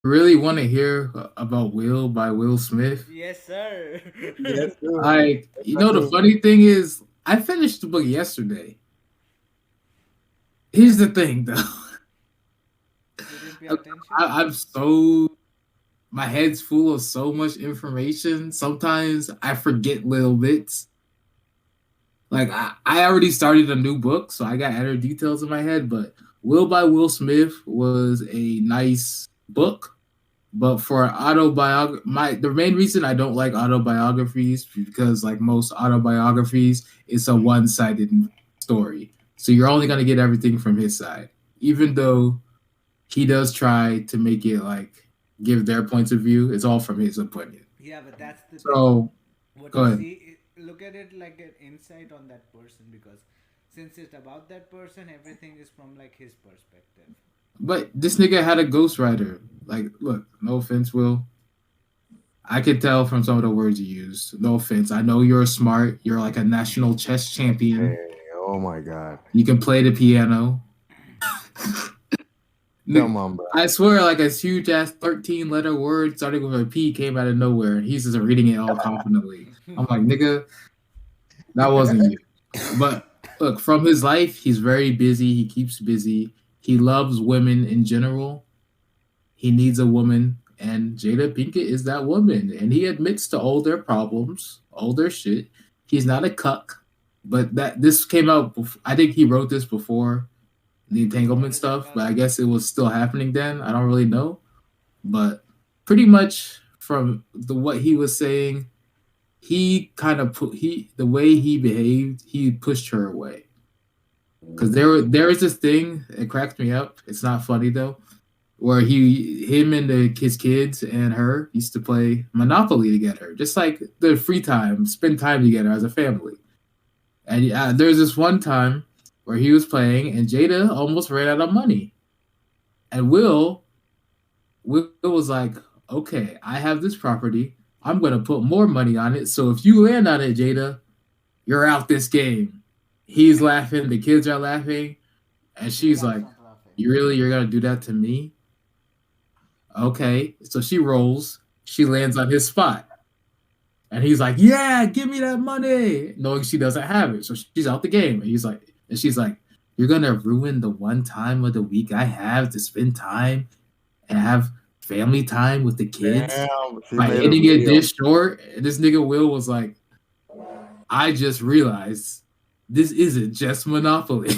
really want to hear about Will by Will Smith? Yes, sir. Yes, sir. Like, Yes, you I know, the do. funny thing is, I finished the book yesterday. Here's the thing, though. You didn't pay attention? I'm so my head's full of so much information. Sometimes I forget little bits. Like I already started a new book, so I got added details in my head. But Will by Will Smith was a nice book. But for autobiography, the main reason I don't like autobiographies because like most autobiographies, it's a one-sided story. So you're only gonna get everything from his side, even though he does try to make it like give their points of view. It's all from his opinion. Yeah, but that's the thing. So What go you ahead. see, look at it like an insight on that person, because since it's about that person, everything is from like his perspective. But this nigga had a ghostwriter. Like, look, no offense, Will. I could tell from some of the words you used. No offense. I know you're smart. You're like a national chess Hey, champion. oh my God. You can play the piano. Come on, bro. I swear, like a huge ass 13-letter word starting with a P came out of nowhere, and he's just reading it all confidently. I'm like, nigga, that wasn't you. But look, from his life, he's very busy. He keeps busy. He loves women in general. He needs a woman, and Jada Pinkett is that woman. And he admits to all their problems, all their shit. He's not a cuck, but that this came out. I think he wrote this before the entanglement stuff, but I guess it was still happening then. I don't really know, but pretty much from the what he was saying, he kind of put he the way he behaved, he pushed her away. Because there is this thing, it cracked me up. It's not funny though, where him and his kids and her used to play Monopoly together, just like the free time, spend time together as a family. And there's this one time where he was playing, and Jada almost ran out of money, and Will was like, "Okay, I have this property. I'm gonna put more money on it. So if you land on it, Jada, you're out this game." He's laughing, the kids are laughing, and The she's guy's like, not laughing. "You really, you're gonna do that to me?" Okay, so she rolls. She lands on his spot. And he's like, "Yeah, give me that money," knowing she doesn't have it. So she's out the game. And she's like, "You're gonna ruin the one time of the week I have to spend time and have family time with the kids Damn, she by made a ending it video. this short." And this nigga Will was like, "I just realized this isn't just Monopoly."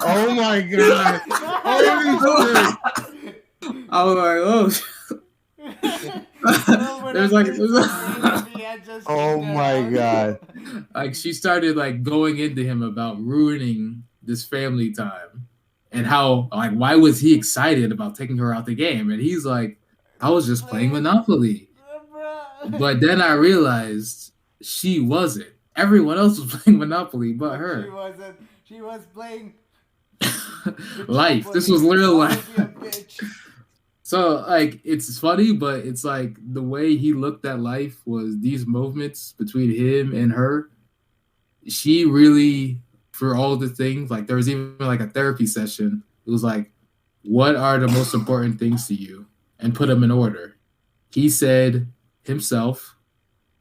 Oh my God. Holy shit. I was like, "Oh." Oh, but there's I'm like, just there's saying, we had just Oh kicked my her God. out. like she started like going into him about ruining this family time and how like why was he excited about taking her out the game, and he's like, I was just playing Playing, Monopoly. bruh. But then I realized she wasn't. Everyone else was playing Monopoly but She her. wasn't. She was playing Life, this Bitchopoly. was real Call me a life. bitch. So like it's funny, but it's like the way he looked at life was these moments between him and her. She really, for all the things, like there was even like a therapy session. It was like, what are the most important things to you? And put them in order. He said himself,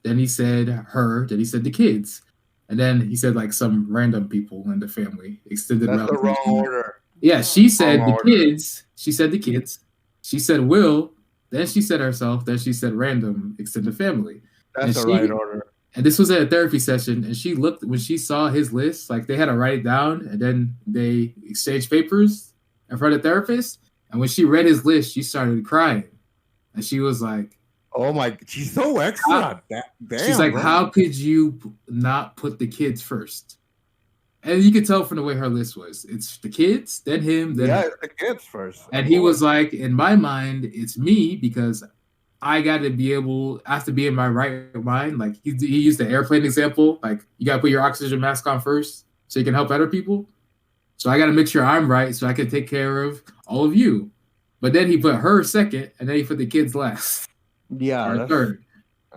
then he said her, then he said the kids. And then he said like some random people in the family, extended That's the relatives. wrong order. Yeah, she Wrong said the order. kids. She said the kids. She said Will. Then she said herself. Then she said random extended family. That's And the right she order. and this was at a therapy session. And she looked when she saw his list. Like they had to write it down, and then they exchanged papers in front of the therapist. And when she read his list, she started crying. And she was like, Oh my, she's so how, extra. she's Damn, like, bro. how could you not put the kids first? And you could tell from the way her list was. It's the kids, then him, then Yeah, her. it's the kids first, And of he was course. like, in my mind, it's me because I have to be in my right mind. Like he used the airplane example. Like you got to put your oxygen mask on first so you can help other people. So I got to make sure I'm right so I can take care of all of you. But then he put her second, and then he put the kids last Yeah, or that's third.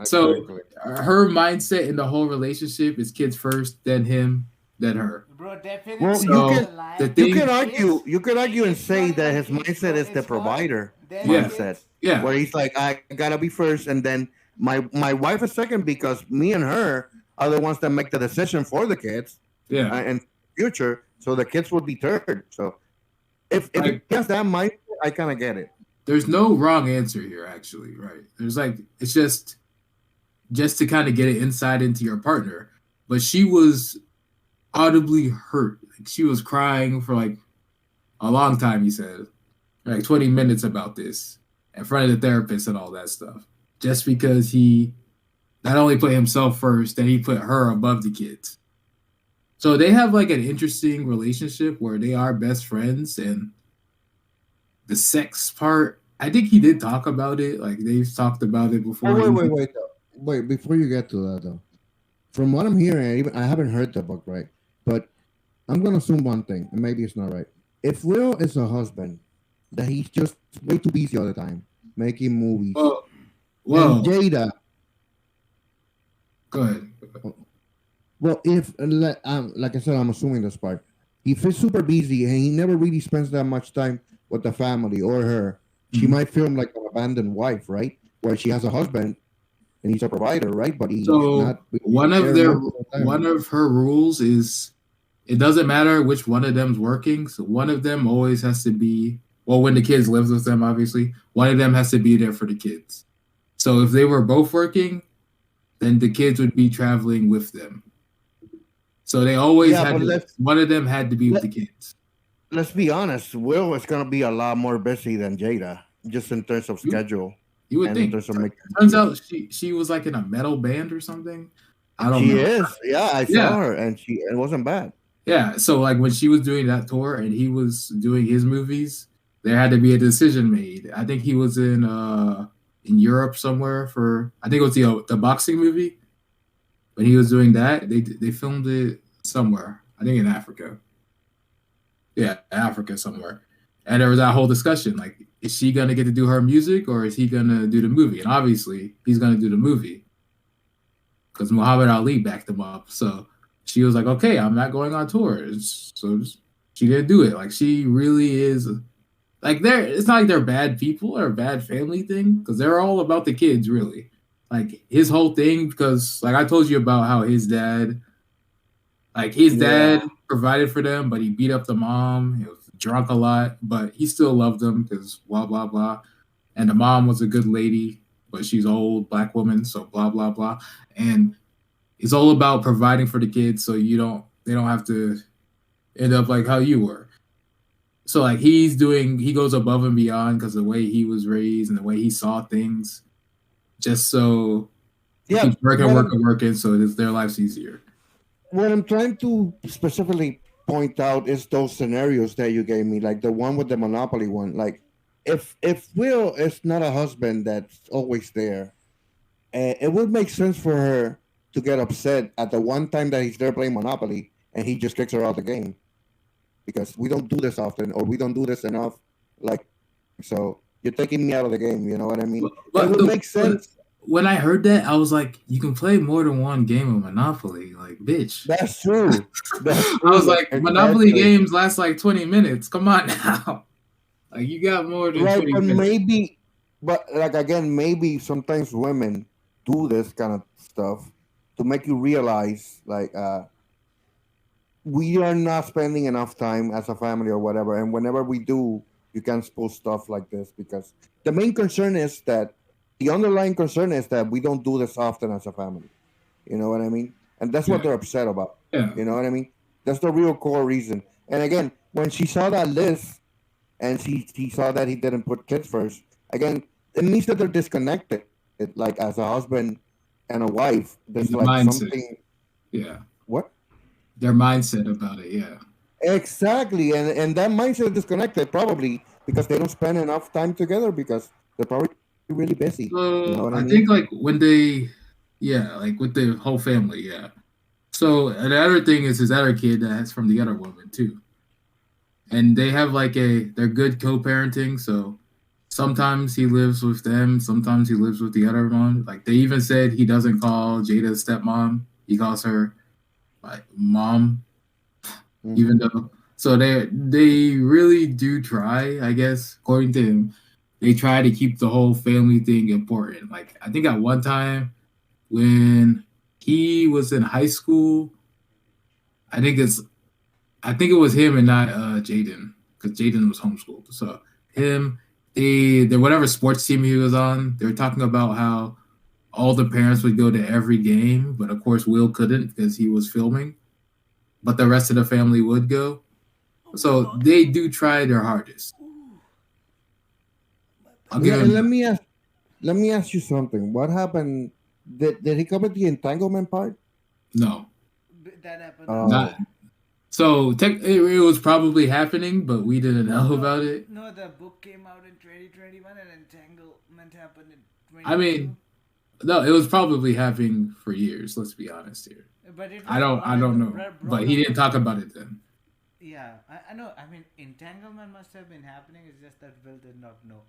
So exactly. her mindset in the whole relationship is kids first, then him, then her. Bro, Well, definitely you there's So a can the line. you thing, can Kids, argue you can argue and it's say not that even his kids, mindset bro. is the It's her, provider then yeah, mindset. kids, Yeah, where he's like, I gotta be first, and then my wife is second because me and her are the ones that make the decision for the kids yeah. and future. So the kids would be third. So if he Like has that mindset, I kind of get it. there's no wrong answer here, actually, right? There's like it's just to kind of get an insight into your partner. But she was audibly hurt. Like she was crying for like a long time, he said. Like 20 minutes about this in front of the therapist and all that stuff. Just because he not only put himself first, then he put her above the kids. So they have like an interesting relationship where they are best friends, and the sex part, I think he did talk about it. Like they've talked about it Oh, before. He, wait. Before you get to that, though, from what I'm hearing, I haven't heard the book, right? But I'm gonna assume one thing, and maybe it's not right. If Will is a husband, that he's just way too busy all the time making movies, well, and well, Jada, go ahead. well, if like I said, I'm assuming this part. If he's super busy and he never really spends that much time with the family or her, she Mhm. might feel like an abandoned wife, right? Where she has a husband and he's a provider, right? But he's So not there most of the time. one of her rules is it doesn't matter which one of them's working. So one of them always has to be well when the kids lives with them, obviously. One of them has to be there for the kids. So if they were both working, then the kids would be traveling with them. So they always Yeah, had but to, one of them had to be with let, the kids. let's be honest. Will is gonna be a lot more busy than Jada, just in terms of You, schedule you would and in think. terms of making Turns movies. out she was like in a metal band or something. I don't She know. is. Yeah, I Yeah. saw her, and it wasn't bad. Yeah. So like when she was doing that tour and he was doing his movies, there had to be a decision made. I think he was in Europe somewhere for I think it was the boxing movie. When he was doing that, they filmed it somewhere. I think in Africa. Yeah, Africa somewhere. And there was that whole discussion like, is she gonna get to do her music or is he gonna do the movie? And obviously, he's gonna do the movie because Muhammad Ali backed him up. So she was like, okay, I'm not going on tour. So she didn't do it. Like she really is like they're. It's not like they're bad people or a bad family thing because they're all about the kids really. Like his whole thing because like I told you about how his Yeah, dad provided for them, but he beat up the mom. He was drunk a lot, but he still loved them because blah blah blah. And the mom was a good lady, but she's old black woman, so blah blah blah. And it's all about providing for the kids, so they don't have to end up like how you were. So like he goes above and beyond because the way he was raised and the way he saw things, just so he yeah. keeps working, working, working, so their life's easier. What I'm trying to specifically point out is those scenarios that you gave me, like the one with the Monopoly one. Like, if Will is not a husband that's always there, it would make sense for her to get upset at the one time that he's there playing Monopoly and he just kicks her out of the game because we don't do this often or we don't do this enough. Like, so you're taking me out of the game. You know what I mean? It would make But sense. when I heard that, I was like, you can play more than one game of Monopoly, like bitch. That's true. That's I was true. like, Monopoly Exactly. games last like 20 minutes. Come on now. Like you got more than Right, 20 but minutes. maybe, but like again, maybe sometimes women do this kind of stuff to make you realize, like, we are not spending enough time as a family or whatever, and whenever we do, you can't post stuff like this because the main concern is that the underlying concern is that we don't do this often as a family. You know what I mean? And that's Yeah. what they're upset about. Yeah. You know what I mean? That's the real core reason. And again, when she saw that list and she saw that he didn't put kids first. Again, it means that they're disconnected. Like as a husband and a wife, there's The like mindset. something. Yeah. What? Their mindset about it, yeah. Exactly, and that mindset is disconnected probably because they don't spend enough time together because they're probably really busy. You know So what I I mean? think like when they yeah, like with the whole family, yeah. So and the other thing is his other kid that's from the other woman too. And they have like they're good co-parenting, so sometimes he lives with them, sometimes he lives with the other one. Like they even said he doesn't call Jada stepmom, he calls her like mom, even Hmm. though so they really do try, I guess, according to him. they try to keep the whole family thing important. Like I think at one time when he was in high school, I think it's I think it was him and not Jaden because Jaden was homeschooled. So him, the whatever sports team he was on, they were talking about how all the parents would go to every game, but of course Will couldn't because he was filming. But the rest of the family would go. So they do try their hardest. I'll give And him let me ask you something. What happened? Did he cover the entanglement part? no, That happened. Oh. not so. It was probably happening, but we didn't know about it. No, the book came out in 2021 and entanglement happened in 2022. I mean, no, it was probably happening for years. Let's be honest here. But it was I don't know, brought but he up- didn't talk about it then. Yeah, I know. I mean, entanglement must have been happening. It's just that Will did not know.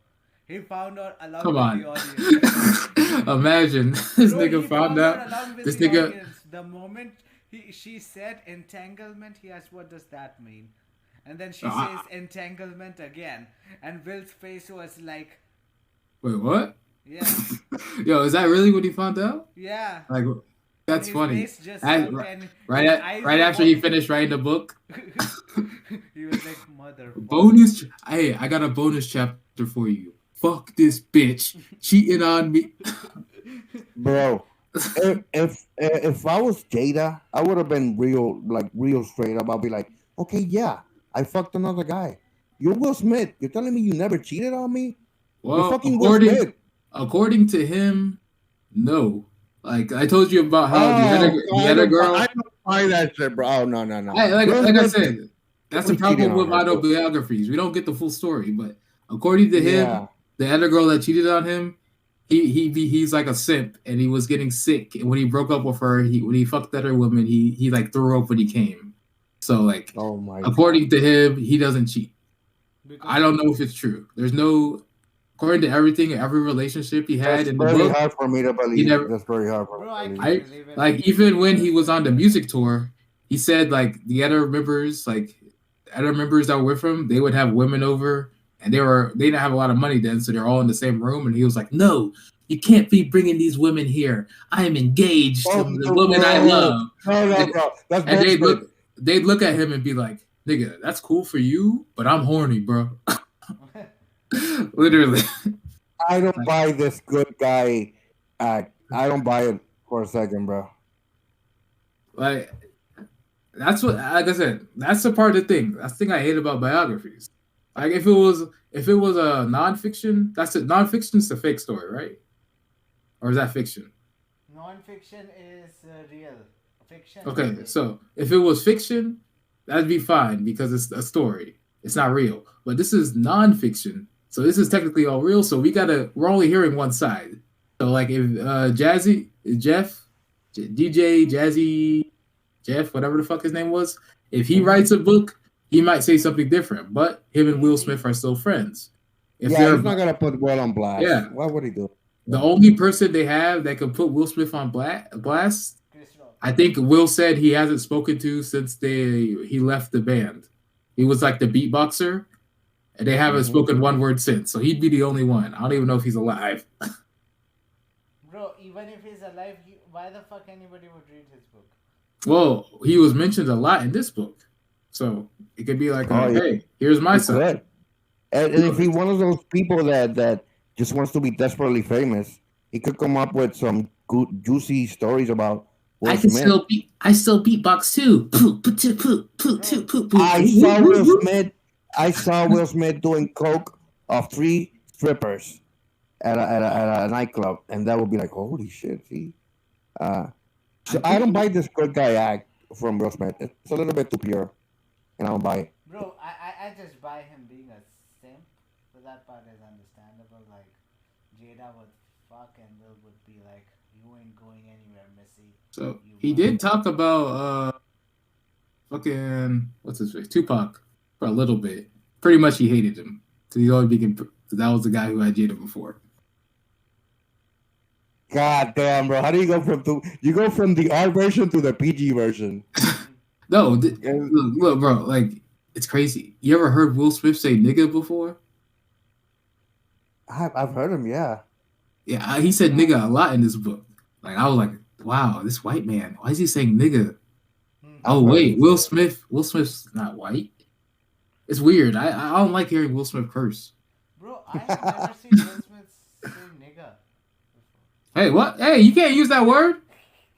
He found out along Come with on. the audience. Imagine this Bro, nigga he found out. along with This the nigga. audience. The moment she said entanglement, he asked, "What does that mean?" And then she Ah. says entanglement again, and Will's face was like, Wait, what? "Yeah, Yo, is that really what he found out? yeah." Like, that's His funny. face just I- sunk and Right, his eyes right were after he wa- finished writing the book. He was like, "Mother." Bonus. Hey, I got a bonus chapter for you. Fuck this bitch cheating on me. Bro, if I was Jada, I would have been real straight up. I'll be like, okay, yeah, I fucked another guy. You're Will Smith. You're telling me you never cheated on me? You're Well, fucking Will Smith. according to him, no. Like I told you about how Oh, the other girl. I don't buy that shit, bro. Oh, no. Like Will I Smith- said, that's the we cheated problem on with her, autobiographies. We don't get the full story, but according to him, Yeah. the other girl that cheated on him, he's like a simp, and he was getting sick. And when he broke up with her, when he fucked that other woman, he like threw up when he came. So like, Oh my. according to him, he doesn't cheat. Because I don't know if it's true. There's no, according to everything, every relationship he had That's in the very book. hard for me to believe. never- That's very hard for me Bro, to I believe. can't I believe it. like even when he was on the music tour, he said like the other members, that were with him, they would have women over, and they didn't have a lot of money then, so they're all in the same room, and he was like, "No, you can't be bringing these women here. I am engaged to the woman I love." No, bro. That's And bullshit. they'd look at him and be like, "Nigga, that's cool for you, but I'm horny, bro." Literally. I don't buy this good guy act. I don't buy it for a second, bro. Like that's what, like I said, that's the part of the thing. That's the thing I hate about biographies. Like if it was a nonfiction, that's it. Nonfiction's the fake story, right? Or is that fiction? Non-fiction is real. Fiction. Okay, is so if it was fiction, that'd be fine because it's a story. It's not real. But this is nonfiction, so this is technically all real. So we're only hearing one side. So like if DJ Jazzy Jeff, whatever the fuck his name was, if he writes a book, he might say something different. But him and Will Smith are still friends. If Yeah, they're he's not gonna put Will on blast. Yeah. What would he do? the only person they have that could put Will Smith on blast, Chris Rock. I think Will said he hasn't spoken to since he left the band. He was like the beatboxer, and they haven't spoken one word since. So he'd be the only one. I don't even know if he's alive. Bro, even if he's alive, why the fuck anybody would read his book? Well, he was mentioned a lot in this book, so it could be like, Oh, yeah. hey, here's my He son. could. And if he's one of those people that just wants to be desperately famous, he could come up with some good, juicy stories about Will Smith. I still beatbox too. I saw Will Smith doing coke of 3 strippers at a nightclub, and that would be like, holy shit! See, so I don't buy this good guy act from Will Smith. It's a little bit too pure, and I don't buy it. Bro, I just buy him being a simp, so that part is understandable. Like, Jada would fuck and Will would be like, you ain't going anywhere, Missy. So he did talk about fucking what's his face, Tupac, for a little bit. Pretty much he hated him because he's always been. That was the guy who had Jada before. God damn, bro! How do you go from the R version to the PG version? No, look, bro, like it's crazy. You ever heard Will Smith say "nigga" before? I've heard him. Yeah. Yeah, he said nigga a lot in this book. Like I was like, wow, this white man, why is he saying nigga? I've Oh heard wait, him Will say it. Smith. Will Smith's not white. It's weird. I don't like hearing Will Smith curse. Bro, I have never seen Will Smith say nigga Hey, what? Hey, you can't use that word.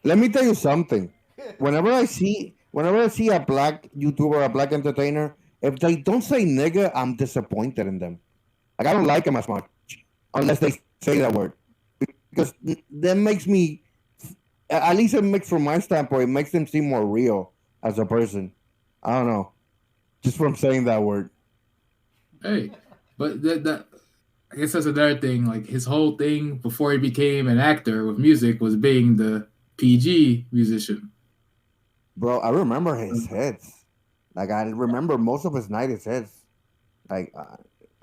Let me tell you something. before. Whenever I see a black YouTuber, a black entertainer, if they don't say nigga, I'm disappointed in them. Like I don't like them as much unless they say that word because that makes me. At least it makes from my standpoint, it makes them seem more real as a person. I don't know, just from saying that word. Hey, but that I guess that's another thing. Like his whole thing before he became an actor with music was being the PG musician. Bro, I remember his hits. Like I remember most of his '90s hits. Like,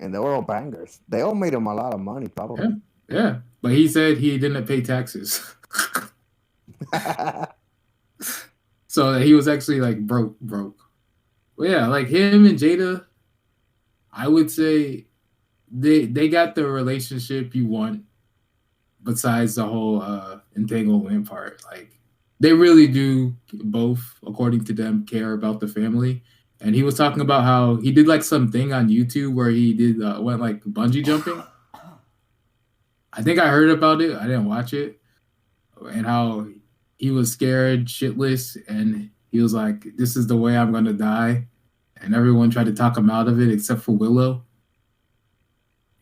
and they were all bangers. They all made him a lot of money, Yeah, probably. yeah. But he said he didn't pay taxes, so he was actually like broke. Well, yeah, like him and Jada, I would say they got the relationship you want. Besides the whole entanglement part, like they really do both, according to them, care about the family. And he was talking about how he did like something on YouTube where he did went like bungee jumping. I think I heard about it. I didn't watch it, and how he was scared shitless, and he was like, "This is the way I'm gonna die," and everyone tried to talk him out of it except for Willow.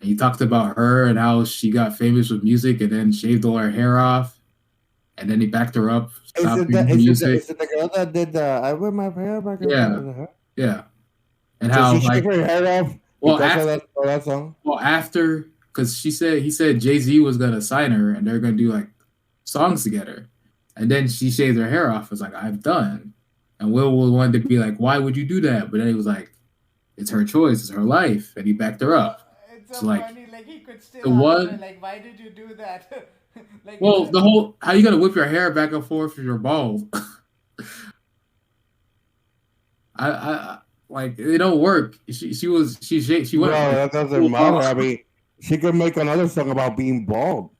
And he talked about her and how she got famous with music and then shaved all her hair off, and then he backed her up, stopped doing Is music. it the girl that did the I wear my hair back in front Yeah, of the hair? yeah. And So how she shaved like her hair off well because of after that song. after because he said Jay-Z was gonna sign her and they're gonna do like songs together, and then she shaved her hair off. It's like I'm done, and Will wanted to be like, why would you do that? But then he was like, it's her choice, it's her life, and he backed her Bro, up. it's It's so like funny. Like he could still the ask her, one. like, why did you do that? like, Well, the whole how you gonna whip your hair back and forth if you're bald? I like it don't work. She Bro, went like that doesn't full matter. bald. I mean, she could make another song about being bald,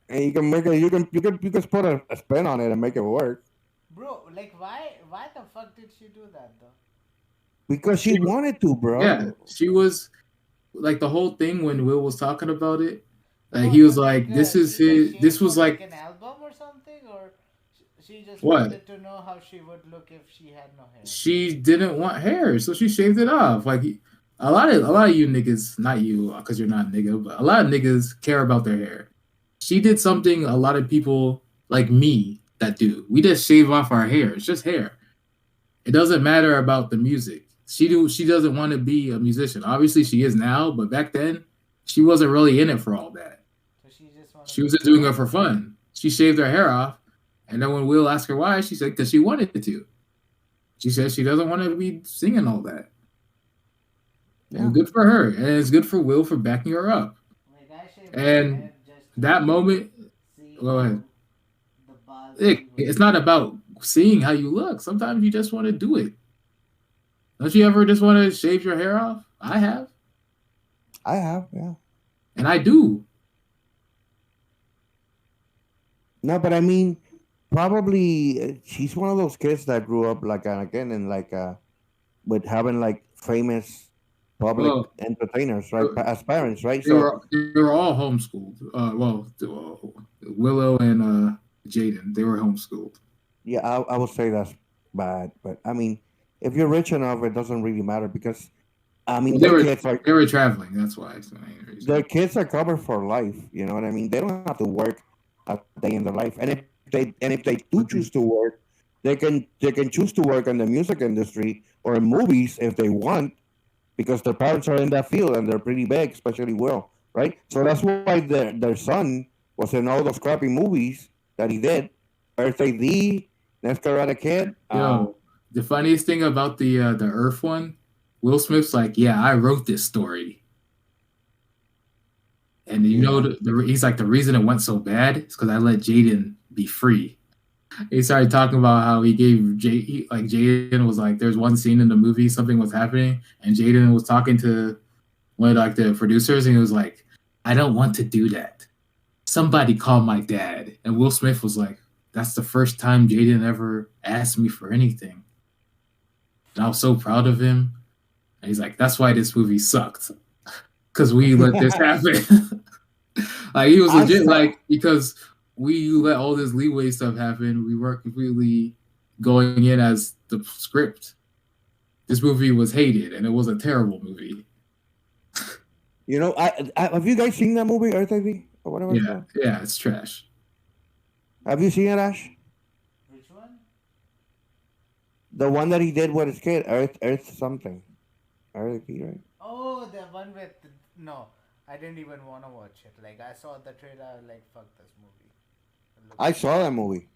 and you can make it. You can put a spin on it and make it work bro, like, why the fuck did she do that though? because she She wanted to, yeah, bro. she was like the whole thing when Will was talking about it. Like Bro, he so was like, like, this is she just his. This shaved for was like like an album or something, or she just what wanted to know how she would look if she had no hair. she didn't want hair, so she shaved it off. Like a lot of you niggas, not you, because you're not a nigga, but a lot of niggas care about their hair. She did something a lot of people like me that do. We just shave off our hair. It's just hair. It doesn't matter about the music. She doesn't want to be a musician. Obviously she is now, but back then she wasn't really in it for all that. So she just want to She be was just doing it bald. for fun. She shaved her hair off, and then when Will asked her why, she said because she wanted to. She said she doesn't want to be singing all that. Yeah. And good for her. And it's good for Will for backing her up. Like I shaved my And head just to that moment, see go ahead. how the baldness would It's look. not about seeing how you look. Sometimes you just want to do it. Don't you ever just want to shave your hair off? I have, I have, yeah. and I do. No, but I mean, probably she's one of those kids that grew up like again in like with having like famous public Well, entertainers, right? uh, As parents, right? they So were all homeschooled. Willow and Jaden, they were homeschooled. yeah, I would say that's bad. But I mean, if you're rich enough, it doesn't really matter because I mean, Well, they were traveling. That's why it's the main their reason. kids are covered for life. You know what I mean? They don't have to work a day in their life, and if they do choose to work, they can choose to work in the music industry or in movies if they want because their parents are in that field and they're pretty big, especially Will, right? So that's why their son was in all those crappy movies that he did. Birthday D, Next Karate Kid. Yo, the funniest thing about the Earth one, Will Smith's like, yeah, I wrote this story, and you know Yeah. he's like the reason it went so bad is because I let Jaden be free. He started talking about how he gave like Jaden was like, there's one scene in the movie, something was happening, and Jaden was talking to one of like the producers, and he was like, I don't want to do that. Somebody call my dad. And Will Smith was like, that's the first time Jaden ever asked me for anything. And I was so proud of him. And he's like, that's why this movie sucked. Because we let this happen. Like, he was I legit, saw. like, because we let all this leeway stuff happen. We weren't completely going in as the script. This movie was hated, and it was a terrible movie. I have you guys seen that movie Earth ID or whatever it's Yeah, called? yeah, it's trash. Have you seen it, Ash? Which one? The one that he did with his kid, Earth something, Earth ID, right? Oh, the one with no. I didn't even want to watch it. Like I saw the trailer, I was like fuck this movie. It I looks saw that movie.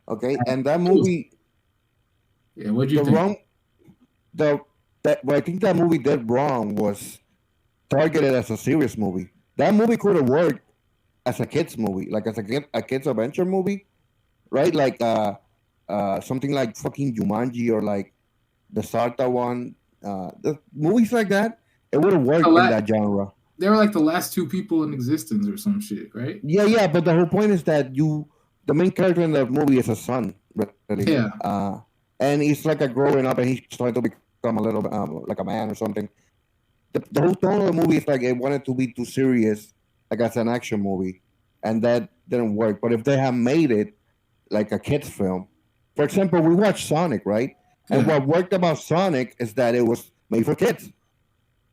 Okay, and that It was- movie, Yeah, what'd you the think? wrong, the that what I think that movie did wrong was targeted as a serious movie. That movie could have worked as a kids movie, like as a kids adventure movie, right? Like something like fucking Jumanji or like the Sarta one. The movies like that, it would have The worked in la- that genre. they were like the last two people in existence or some shit, right? Yeah, yeah, but the whole point is that the main character in the movie is a son, really, Yeah. and he's like a growing up, and he's trying to become a little bit like a man or something. The whole tone of the movie is like it wanted to be too serious, like as an action movie, and that didn't work. But if they had made it like a kids film, for example, we watched Sonic, right? And Yeah. what worked about Sonic is that it was made for kids,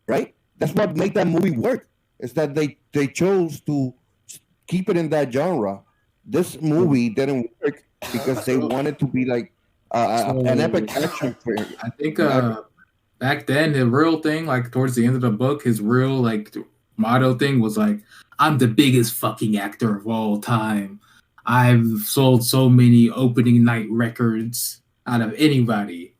right? That's what made that movie work. Is that they chose to keep it in that genre. This movie didn't work because they So, wanted to be like an so epic action film. I think An epic. back then the real thing, like towards the end of the book, his real like motto thing was like, "I'm the biggest fucking actor of all time. I've sold so many opening night records out of anybody,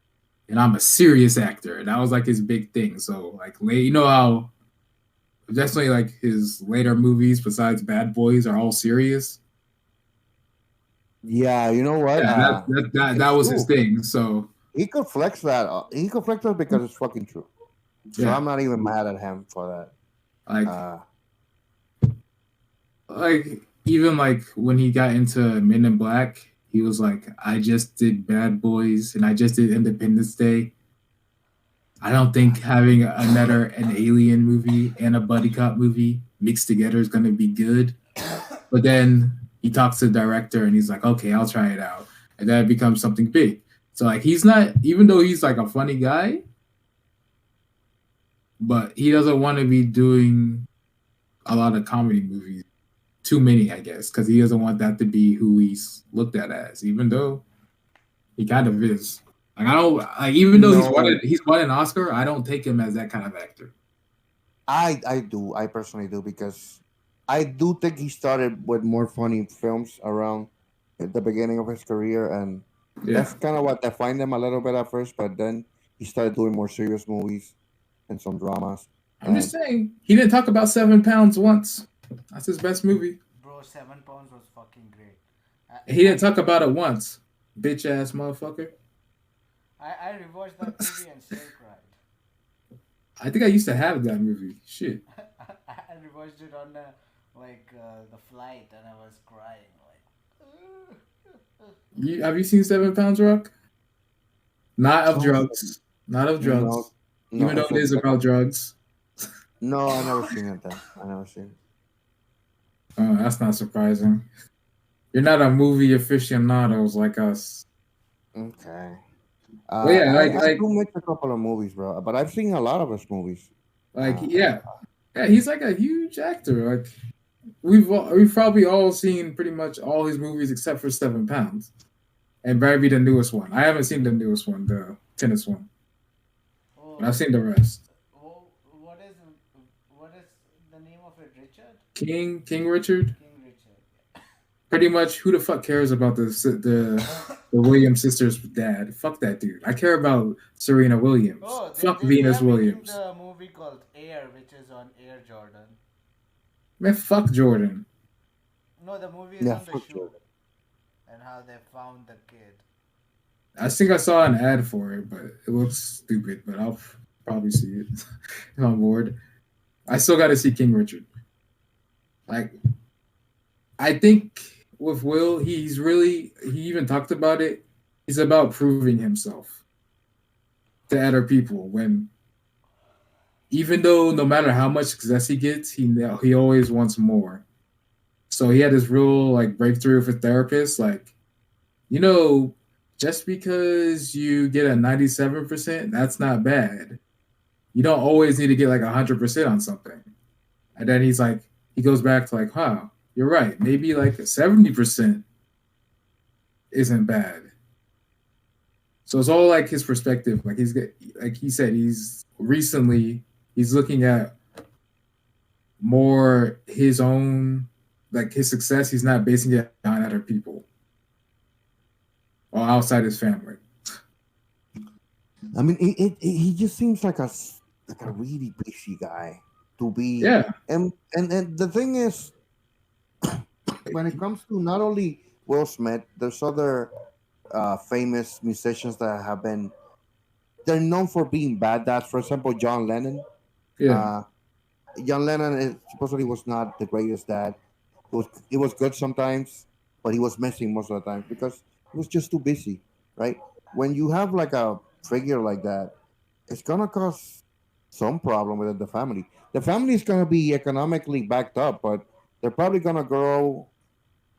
and I'm a serious actor." And that was like his big thing. So like, you know how definitely like his later movies besides Bad Boys are all serious. Yeah, you know what? Yeah, that It's was his true. thing. So He could flex that. He could flex that because it's fucking true. So yeah, I'm not even mad at him for that. like like even like when he got into Men in Black, he was like, I just did Bad Boys and I just did Independence Day. I don't think having another an alien movie and a buddy cop movie mixed together is gonna be good. But then he talks to the director and he's like, okay, I'll try it out. And then it becomes something big. So like he's not, even though he's like a funny guy, but he doesn't want to be doing a lot of comedy movies. Too many, I guess, because he doesn't want that to be who he's looked at as, even though he kind of is. Like I don't like, even though no, he's won an Oscar, I don't take him as that kind of actor. I do. I personally do because I do think he started with more funny films around at the beginning of his career, and Yeah, that's kind of what defined him a little bit at first. But then he started doing more serious movies and some dramas. I'm just And saying he didn't talk about 7 pounds once. That's his best movie. bro. 7 pounds was fucking great. He didn't talk about it once. Bitch ass motherfucker. I rewatched that movie and still cried. I think I used to have that movie. Shit. I rewatched it on the flight and I was crying Have you seen 7 Pounds, Rock? Not of so drugs. Not of no, drugs. no, Even though it's it is just about drugs. no. I never seen it. Then I never seen it. Oh, that's not surprising. You're not a movie aficionados like us. Okay. Well, yeah, I do mix a couple of movies, bro, but I've seen a lot of his movies. Uh, yeah, yeah. He's like a huge actor. Like we've probably all seen pretty much all his movies except for 7 Pounds, and maybe the newest one. I haven't seen the newest one, the tennis one, but oh, I've seen the rest. oh, what is the name of it? Richard? King Richard. King Richard. Pretty much, who the fuck cares about the Williams sisters' dad? Fuck that dude. I care about Serena Williams. Oh, Fuck they Venus are making Williams. the movie called Air, which is on Air Jordan. Man, fuck Jordan. No, the movie is yeah, on the for shoe sure. and how they found the kid. I think I saw an ad for it, but it looks stupid. But I'll probably see it if I'm bored. I still got to see King Richard. Like I think with Will, he even talked about it. He's about proving himself to other people. When even though no matter how much success he gets, he always wants more. So he had this real like breakthrough with a therapist. Like you know, just because you get a 97%, that's not bad. You don't always need to get like 100% on something. And then he goes back to like, wow, you're right. Maybe like 70% isn't bad. So it's all like his perspective. Like he said, he's looking at more his own, like his success. He's not basing it on other people or outside his family. I mean, he just seems like a really busy guy to be, Yeah, and the thing is, when it comes to not only Will Smith, there's other famous musicians that have been they're known for being bad dads. For example, John Lennon. yeah. Uh, John Lennon supposedly was not the greatest dad. He was good sometimes, but he was missing most of the time because he was just too busy, right? When you have like a figure like that, it's gonna cause some problem within the family. The family is gonna be economically backed up, but they're probably gonna grow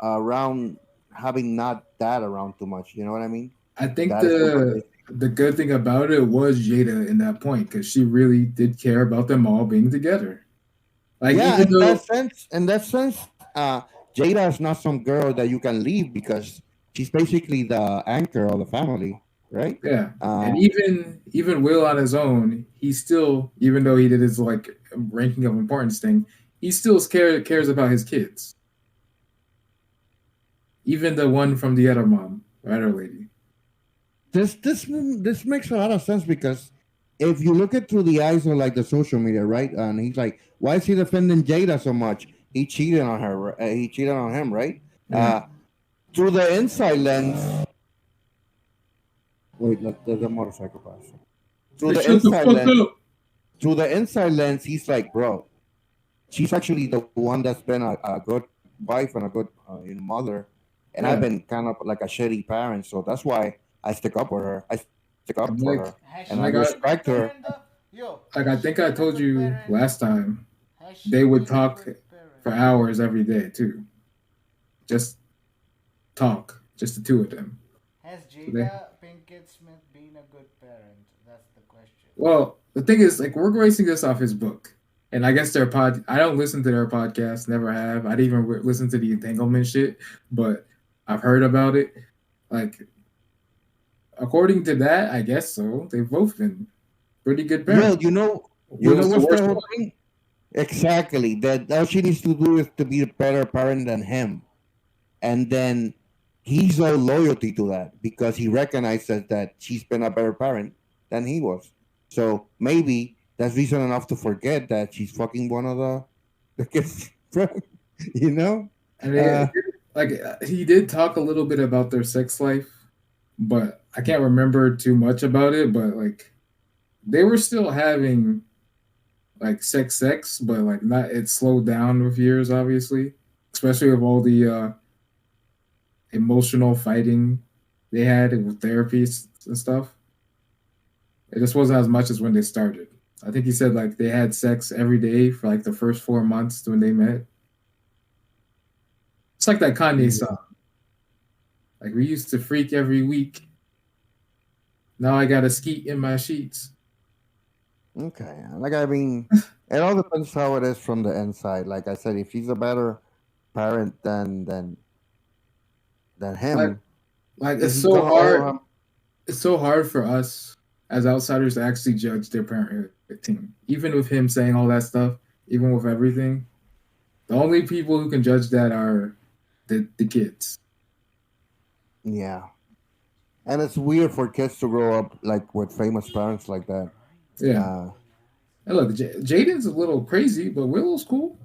around having not that around too much. You know what I mean? I think That is super busy. the good thing about it was Jada in that point because she really did care about them all being together. Like Yeah, even though in that sense, Jada is not some girl that you can leave because she's basically the anchor of the family, right? yeah, Uh, and even Will on his own, he still even though he did his like ranking of importance thing, he still cares about his kids. Even the one from the other mom, the other lady. this makes a lot of sense because if you look it through the eyes of like the social media, right? And he's like, why is he defending Jada so much? He cheated on her. He cheated on him, right? Yeah. Through the inside lens. Wait, look, there's a motorcycle pass. Through Hey, the shut the inside fuck lens, up. he's like, bro, she's actually the one that's been a good wife and a good mother, and I've Yeah, been kind of like a shitty parent, so that's why I stick up with her. I stick up for and her, and Has I and she been a respect good her. parent though? Yo, I has she think I been a told good you parent? last time Has she they would been a talk good for parent? hours every day too. Just talk, just the two of them. Has So they Jada Pinkett Smith been a good parent? That's the question. well, the thing is, like, we're basing this off his book, and I guess their pod. I don't listen to their podcast, never have. I didn't even listen to the entanglement shit, but I've heard about it. Like, according to that, I guess so. They've both been pretty good Yeah, parents. you know Will's the what's the worst whole one. thing? Exactly. That all she needs to do is to be a better parent than him, and then he's all loyalty to that because he recognizes that she's been a better parent than he was. So maybe that's reason enough to forget that she's fucking one of the kids. you know? And Uh, he did talk a little bit about their sex life, but I can't remember too much about it. But like, they were still having like sex, but like not. It slowed down with years, obviously, especially with all the emotional fighting they had with therapies and stuff. It just wasn't as much as when they started. I think he said like they had sex every day for like the first 4 months when they met. It's like that Kanye song. Like we used to freak every week. Now I got a skeet in my sheets. okay. Like I mean, it all depends how it is from the inside. Like I said, if he's a better parent than Like him, like he's gonna owe him. it's so hard for us as outsiders to actually judge their parenthood team. Even with him saying all that stuff, even with everything, the only people who can judge that are the kids. Yeah. And it's weird for kids to grow up like with famous parents like that. Yeah. Uh, And look, Jaden's a little crazy, but Willow's cool.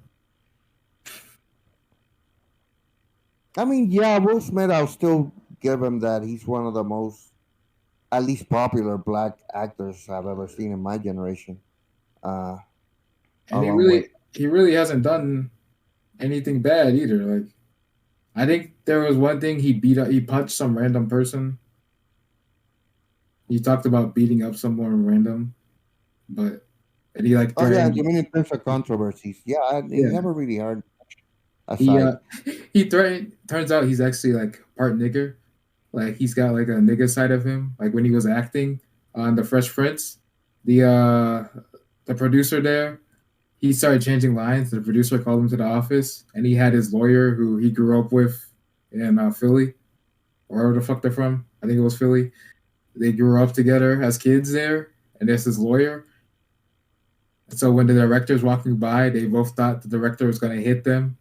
I mean, yeah, Will Smith, I'll still give him that. He's one of the most, at least popular black actors I've ever seen in my generation. Uh, And along with, he really hasn't done anything bad either. Like I think there was one thing he punched some random person. He talked about beating up someone random, but and he like Oh yeah, threatened. you mean in terms of controversies? Yeah, he Yeah, never really heard he aside. he threatened. Turns out he's actually like part nigger. Like he's got like a nigga side of him. Like when he was acting on The Fresh Prince, the uh the producer there, he started changing lines. The producer called him to the office, and he had his lawyer who he grew up with in Philly, or wherever the fuck they're from. I think it was Philly. They grew up together as kids there, and there's his lawyer. So when the director's walking by, they both thought the director was gonna hit them.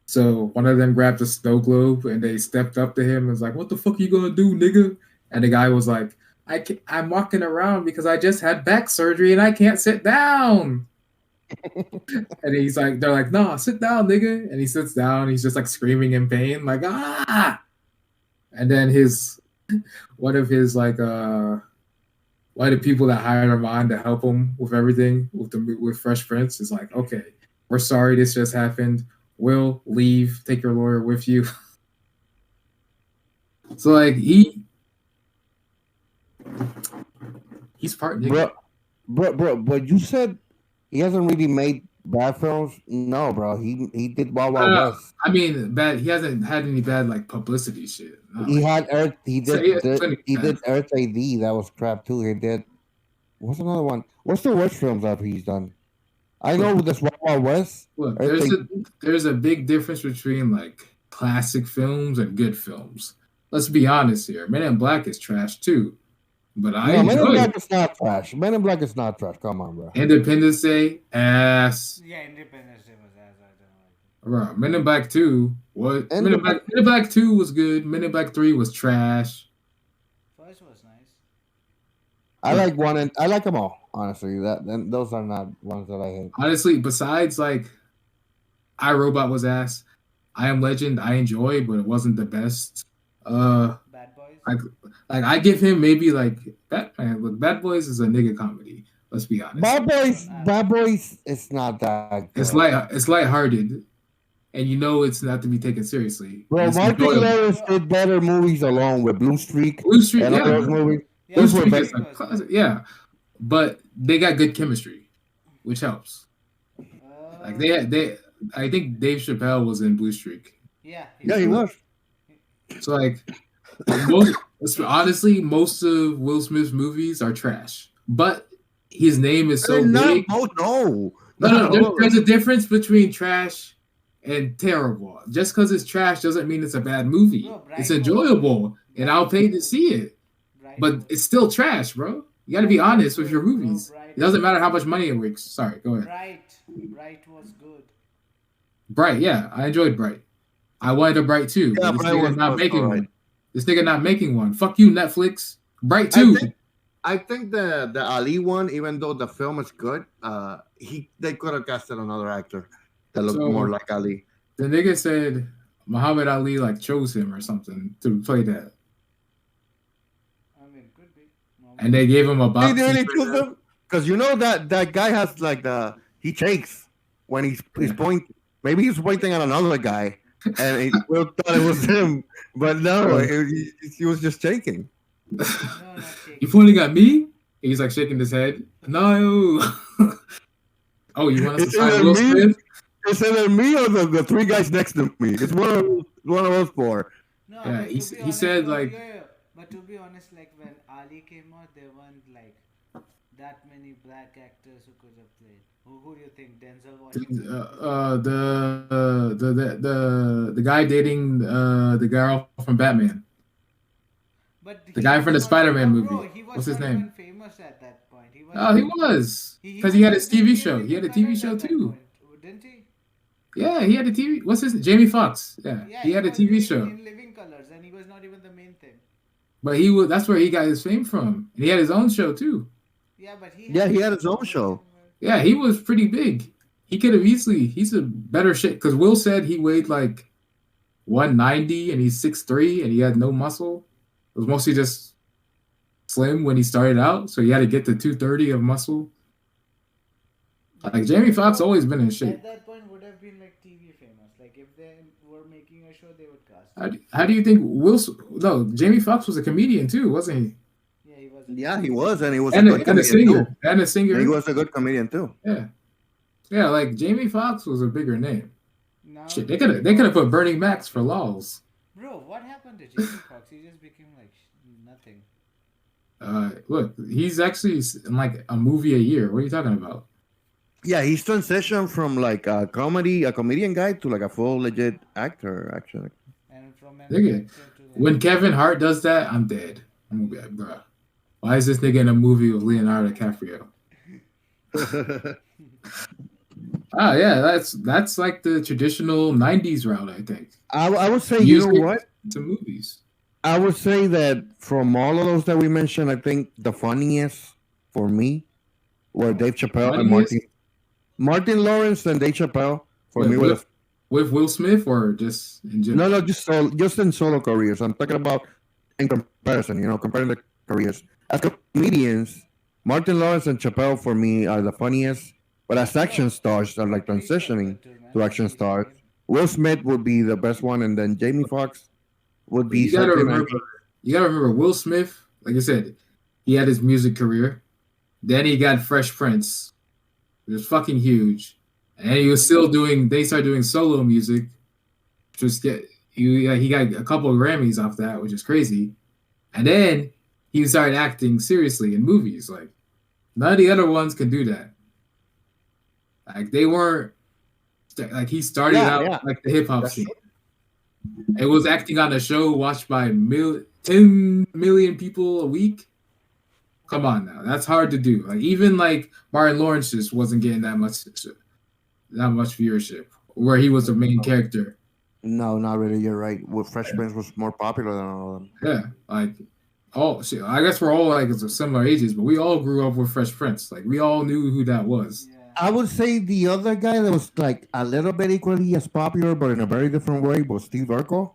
So one of them grabbed a snow globe and they stepped up to him and was like, "What the fuck are you gonna do, nigga?" And the guy was like, I'm walking around because I just had back surgery and I can't sit down." And he's like, they're like, "Nah, sit down, nigga." And he sits down. He's just like screaming in pain, like ah. And then his one of his like one of the people that hired him on to help him with everything with Fresh Prince is like, "Okay, we're sorry this just happened. Will leave. Take your lawyer with you." So like he's part nigga. But you said he hasn't really made bad films. No, bro. He did Wild Wild Uh, West. I mean, bad. He hasn't had any bad like publicity shit. Not He like had Earth. so. Yeah, plenty He bad. did Earth AD. That was crap too. He did. What's another one? What's the worst films that he's done? I know Look, this Wild Wild West. look. Earth AD. There's a big difference between like classic films and good films. Let's be honest here. Men in Black is trash too, but I No, Men in enjoy it. Black is not trash. Men in Black is not trash. Come on, bro. Independence Day ass. Yeah, Independence Day was as I don't like it. Bro, Men in Black 2 was And Men in Black 2 was good. Men in Black 3 was trash. First was nice. I like one and I like them all. Honestly, that then those are not ones that I hate. Honestly, besides like I Robot was ass. I Am Legend I enjoyed, but it wasn't the best. Bad Boys. Like I give him maybe like Batman. Look, Bad Boys is a nigga comedy. Let's be honest. Bad Boys is not that good. It's lighthearted, and you know it's not to be taken seriously. Bro, It's Martin enjoyable. Lawrence did better movies alone with Blue Streak Blue Street, and all yeah, those movies. Yeah, Blue Those were Street better. is like classic, yeah, but they got good chemistry, which helps. Like they I think Dave Chappelle was in Blue Streak. Yeah. Yeah, he was. So like most honestly, most of Will Smith's movies are trash. But his name is so big. Oh no, There's a difference between trash and terrible. Just because it's trash doesn't mean it's a bad movie. Bro, Bright It's was- enjoyable, and I'll pay to see it. Bright But was- it's still trash, bro. You got to be honest with your movies. Bright It doesn't matter how much money it makes. Sorry, go ahead. Bright was good. Bright, yeah, I enjoyed Bright. I wanted a Bright too. Yeah, But this Bright nigga was not also making alright. one. This nigga not making one. Fuck you, Netflix. Bright I too. I think the Ali one, even though the film is good, they could have casted another actor that looked So- more like Ali. The nigga said Muhammad Ali like chose him or something to play that, I mean, could be. No, and they gave him a box. They really killed him because you know that guy has like he shakes when he's pointing. Maybe he's pointing at another guy, and he will thought it was him, but no, he was just shaking. not shaking. You pointing at me? He's like shaking his head. No. Oh, you want us to It's sign either Will me, Smith? it's either me or the three guys next to me. It's one of us four. No, Yeah, but he to be he honest, said, bro, like- yeah. But to be honest, like when Ali came out, there weren't like that many black actors who could have played. Who do you think? Denzel Washington? The guy dating the girl from Batman. But The he guy from the was not- Spider-Man but bro, movie. he was What's his not name? even famous at that point. He was. Oh, he was because he had his TV show. He had a TV show too. Didn't he? Yeah, he had a TV. What's his Jamie Foxx? Yeah, Yeah, he had a was TV in- show. in Living Colors, and he was not even the main thing. But he was. That's where he got his fame from. And he had his own show too. Yeah, but he. Yeah, he had his own show. Yeah, he was pretty big. He could have easily. He's a better shit. Because Will said he weighed like 190 and he's 6'3" and he had no muscle. It was mostly just slim when he started out, so he had to get to 230 of muscle. Like Jamie Foxx always been in shape. At that point, would have been like TV famous. making a show, they would cast him. How do you think No, Jamie Foxx was a comedian too, wasn't he? Yeah, he was a Yeah, he comedian. was, and he was a And good and a comedian too. singer. And a And he singer. was a good comedian too. Yeah. Yeah, like Jamie Foxx was a bigger name. Now Shit, Jamie they could have Foxx. put Bernie Max for lols. Bro, what happened to Jamie Foxx? He just became like nothing. Look, he's actually in like a movie a year. What are you talking about? Yeah, he's transitioned from like a comedian guy to like a full legit actor. Actually, And from an Nigga, actor to like. when Kevin Hart does that, I'm dead. I'm gonna be like, bruh, why is this nigga in a movie with Leonardo DiCaprio? Ah, yeah, that's like the traditional '90s route, I think. I would say, you Music know what? to movies. I would say that from all of those that we mentioned, I think the funniest for me were Dave Chappelle and Funniest Martin Lawrence and Dave Chappelle. For me, with, were with, with Will Smith or just in no, general? just in solo careers. I'm talking about in comparison. Comparing the careers as comedians. Martin Lawrence and Chappelle for me are the funniest, but as action stars are like He's so transitioning good too, man. to action He's stars. funny. Will Smith would be the best one, and then Jamie Foxx would But be something. you gotta remember Will Smith, like I said, he had his music career. Then he got Fresh Prince. It was fucking huge. And he was still doing they started doing solo music. Just get he got a couple of Grammys off that, which is crazy. And then he started acting seriously in movies. Like none of the other ones can do that. Like they weren't like he started out Yeah, like the hip hop that's scene. true. It was acting on a show watched by 10 million people a week. Come on now, that's hard to do. Like even like Martin Lawrence just wasn't getting that much viewership, where he was the main character. No, not really. You're right. Well, Fresh Prince was more popular than all of them. Yeah, like shit. I guess we're all like similar ages, but we all grew up with Fresh Prince. Like we all knew who that was. Yeah. I would say the other guy that was like a little bit equally as popular, but in a very different way, was Steve Urkel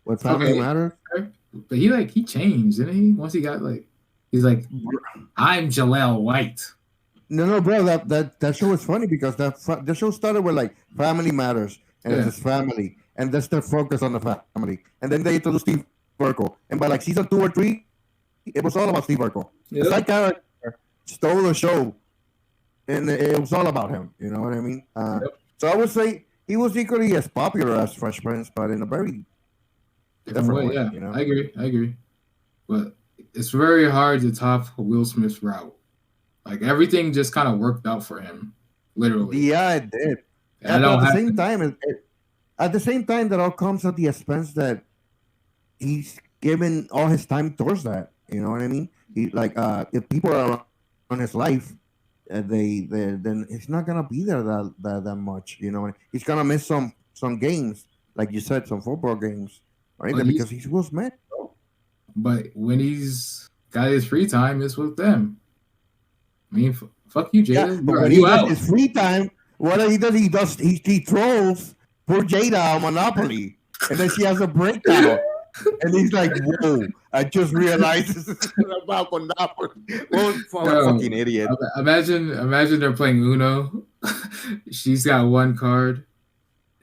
with Family Okay, Matters. but he changed, didn't he? Once he got like, he's like, I'm Jaleel White. No, bro. That show was funny because the show started with like Family Matters, and Yeah. it's his family, and that's their focus on the family, and then they introduced Steve Urkel, and by like season 2 or 3, it was all about Steve Urkel. Yeah. That character stole the show, and it was all about him. You know what I mean? So I would say he was equally as popular as Fresh Prince, but in a very Different way, yeah. You know? I agree. But it's very hard to top Will Smith's route. Like everything just kind of worked out for him, literally. Yeah, it did. I But don't at the have same time, at the same time, that all comes at the expense that he's given all his time towards that. You know what I mean? He like if people are on his life, then it's not gonna be there that much. You know, he's gonna miss some games, like you said, some football games, right? But Because he was mad. but when he's got his free time, it's with them. I mean, fuck you, Yeah, Jada. but Bro, when he you has out. his free time, what he trolls poor Jada on Monopoly, and then she has a breakdown, and he's like, "Whoa! I just realized this is about Monopoly." Well, I'm a Yo, fucking idiot. Imagine they're playing Uno. She's got one card,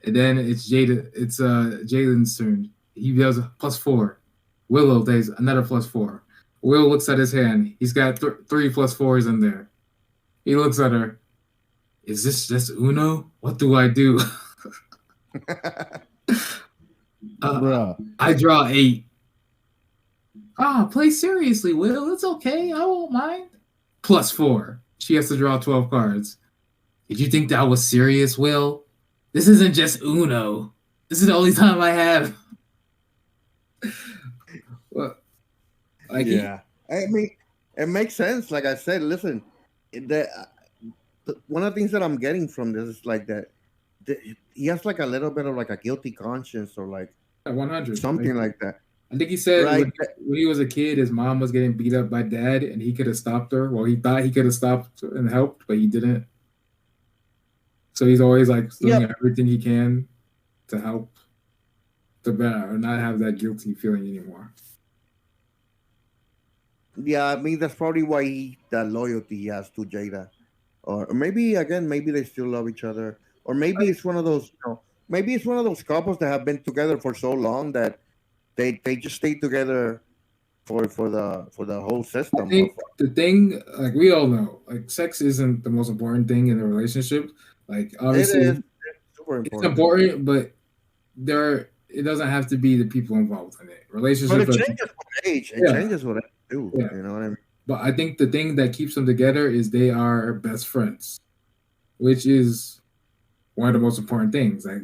and then it's Jalen's turn. He does a +4. Willow does another +4. Will looks at his hand. He's got 3+4s in there. He looks at her. Is this just Uno? What do I do? Bruh. I draw 8. Play seriously, Will. It's okay. I won't mind. +4. She has to draw 12 cards. Did you think that was serious, Will? This isn't just Uno. This is the only time I have. Well, like Yeah, I mean, it makes sense. Like I said, listen, one of the things that I'm getting from this is like that he has like a little bit of like a guilty conscience or like 100. something like that. I think he said Right. when he was a kid, his mom was getting beat up by dad, and he could have stopped her. Well, he thought he could have stopped and helped, but he didn't. So he's always like doing everything he can to help to better or not have that guilty feeling anymore. Yeah, I mean that's probably why that loyalty he has to Jada, or maybe again, maybe they still love each other, or maybe it's one of those maybe it's one of those couples that have been together for so long that they just stay together for the whole I system of think the thing, like we all know, like sex isn't the most important thing in a relationship. Like it is obviously super it's important. important, but it doesn't have to be the people involved in it. But Relationships it are changes with age. It yeah, changes with age too. yeah. You know what I mean? But I think the thing that keeps them together is they are best friends, which is one of the most important things. Like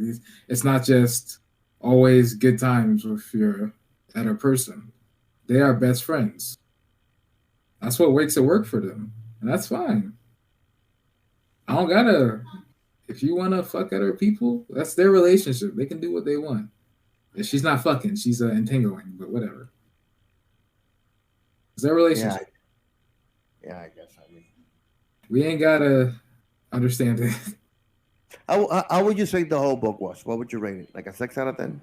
it's not just always good times with your other person. They are best friends. That's what makes it work for them, and that's fine. I don't gotta. If you wanna fuck other people, that's their relationship. They can do what they want. If she's not fucking, she's entangling. But whatever, it's their Yeah, relationship. yeah. I guess. I mean, We ain't gotta understand it. how would you say the whole book was? What would you rate it? Like a 6 out of 10?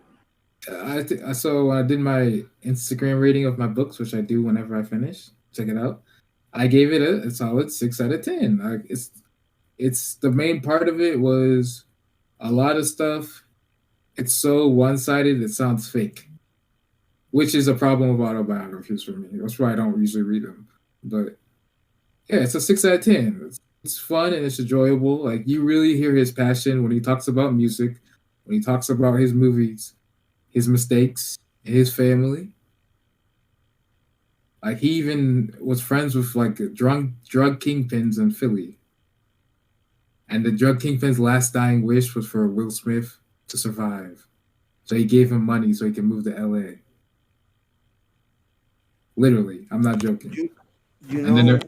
So when I did my Instagram rating of my books, which I do whenever I finish. Check it out. I gave it a solid 6 out of 10. Like it's the main part of it was a lot of stuff. It's so one sided. It sounds fake, which is a problem with autobiographies for me. That's why I don't usually read them. But yeah, it's a 6 out of 10. It's fun and it's enjoyable. Like you really hear his passion when he talks about music, when he talks about his movies, his mistakes, his family. Like he even was friends with like drug kingpins in Philly, and the drug kingpin's last dying wish was for Will Smith to survive. So he gave him money so he can move to LA. Literally, I'm not joking. You you And then know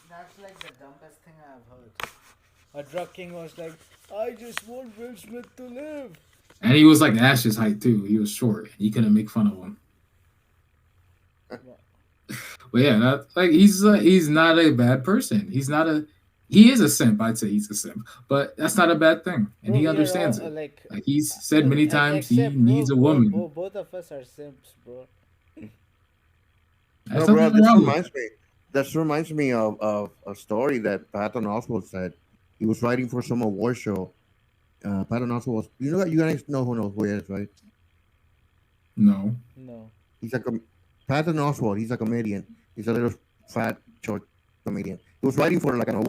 That's like the dumbest thing I've heard. A drug king was like, I just want Will Smith to live. and he was like Ash's height too. He was short. He couldn't make fun of him. But yeah, like he's not a bad person. He is a simp. I'd say he's a simp, but that's not a bad thing, and Bro, he we are understands all it. like, Like he's said many times, he except bro, needs a woman. both of us are simps, bro. There's No, bro, nothing wrong with this reminds me of a story that Patton Oswalt said. He was writing for some award show. Patton Oswalt was, you guys know who he is, right? no. No. He's like a Patton Oswalt. He's a comedian. He's a little fat, short comedian. He was writing for like an